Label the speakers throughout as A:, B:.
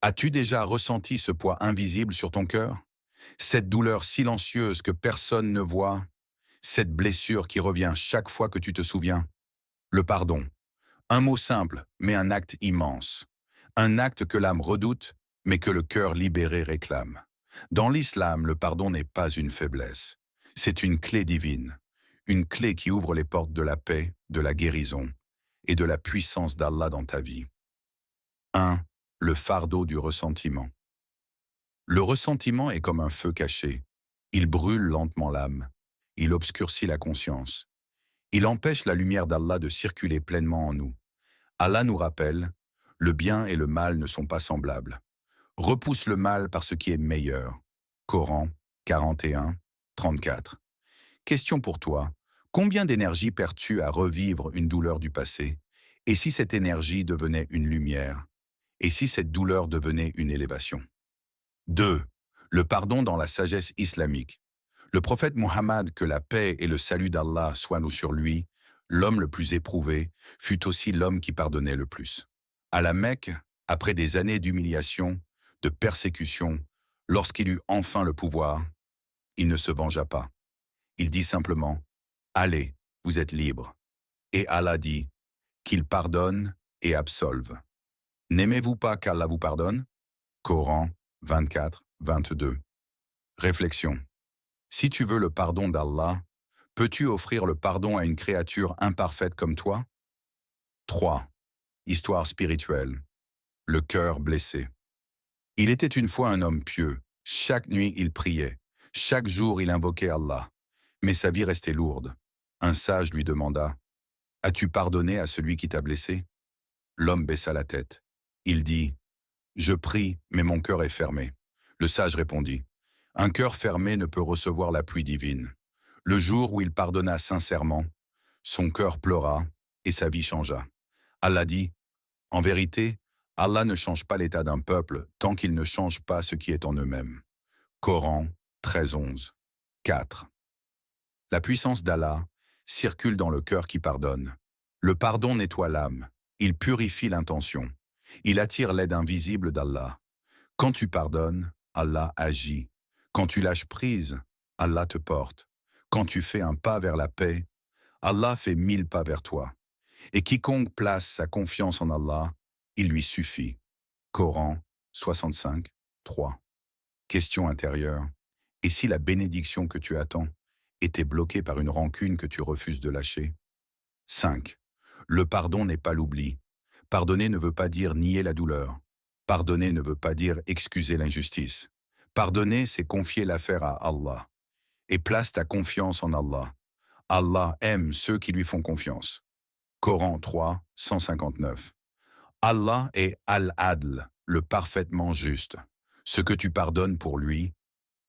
A: As-tu déjà ressenti ce poids invisible sur ton cœur? Cette douleur silencieuse que personne ne voit? Cette blessure qui revient chaque fois que tu te souviens? Le pardon. Un mot simple, mais un acte immense. Un acte que l'âme redoute, mais que le cœur libéré réclame. Dans l'islam, le pardon n'est pas une faiblesse. C'est une clé divine. Une clé qui ouvre les portes de la paix, de la guérison et de la puissance d'Allah dans ta vie. 1. Le fardeau du ressentiment. Le ressentiment est comme un feu caché. Il brûle lentement l'âme. Il obscurcit la conscience. Il empêche la lumière d'Allah de circuler pleinement en nous. Allah nous rappelle, le bien et le mal ne sont pas semblables. Repousse le mal par ce qui est meilleur. Coran 41, 34. Question pour toi. Combien d'énergie perds-tu à revivre une douleur du passé? Et si cette énergie devenait une lumière? Et si cette douleur devenait une élévation? 2. Le pardon dans la sagesse islamique. Le prophète Muhammad, que la paix et le salut d'Allah soient nous sur lui, l'homme le plus éprouvé, fut aussi l'homme qui pardonnait le plus. À la Mecque, après des années d'humiliation, de persécution, lorsqu'il eut enfin le pouvoir, il ne se vengea pas. Il dit simplement, allez, vous êtes libres. Et Allah dit, qu'il pardonne et absolve. N'aimez-vous pas qu'Allah vous pardonne? Coran 24, 22. Réflexion. Si tu veux le pardon d'Allah, peux-tu offrir le pardon à une créature imparfaite comme toi? 3. Histoire spirituelle. Le cœur blessé. Il était une fois un homme pieux. Chaque nuit, il priait. Chaque jour, il invoquait Allah. Mais sa vie restait lourde. Un sage lui demanda, « As-tu pardonné à celui qui t'a blessé ?» L'homme baissa la tête. Il dit, « Je prie, mais mon cœur est fermé. » Le sage répondit, « Un cœur fermé ne peut recevoir la pluie divine. » Le jour où il pardonna sincèrement, son cœur pleura et sa vie changea. Allah dit, « En vérité, Allah ne change pas l'état d'un peuple tant qu'il ne change pas ce qui est en eux-mêmes. » Coran 13:11. 4. La puissance d'Allah circule dans le cœur qui pardonne. Le pardon nettoie l'âme. Il purifie l'intention. Il attire l'aide invisible d'Allah. Quand tu pardonnes, Allah agit. Quand tu lâches prise, Allah te porte. Quand tu fais un pas vers la paix, Allah fait 1000 pas vers toi. Et quiconque place sa confiance en Allah, il lui suffit. Coran 65, 3. Question intérieure. Et si la bénédiction que tu attends était bloquée par une rancune que tu refuses de lâcher? 5. Le pardon n'est pas l'oubli. Pardonner ne veut pas dire nier la douleur. Pardonner ne veut pas dire excuser l'injustice. Pardonner, c'est confier l'affaire à Allah. Et place ta confiance en Allah. Allah aime ceux qui lui font confiance. Coran 3, 159. Allah est Al-Adl, le parfaitement juste. Ce que tu pardonnes pour lui,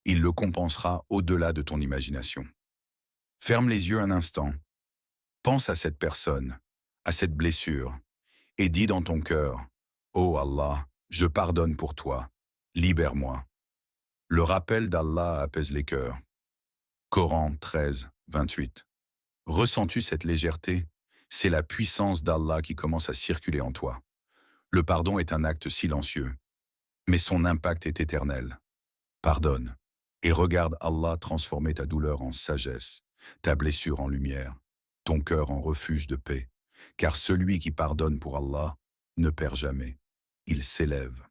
A: il le compensera au-delà de ton imagination. Ferme les yeux un instant. Pense à cette personne, à cette blessure, et dis dans ton cœur, « Oh Allah, je pardonne pour toi, libère-moi. » Le rappel d'Allah apaise les cœurs. Coran 13, 28. Ressens-tu cette légèreté? C'est la puissance d'Allah qui commence à circuler en toi. Le pardon est un acte silencieux, mais son impact est éternel. Pardonne, et regarde Allah transformer ta douleur en sagesse, ta blessure en lumière, ton cœur en refuge de paix, car celui qui pardonne pour Allah ne perd jamais, il s'élève.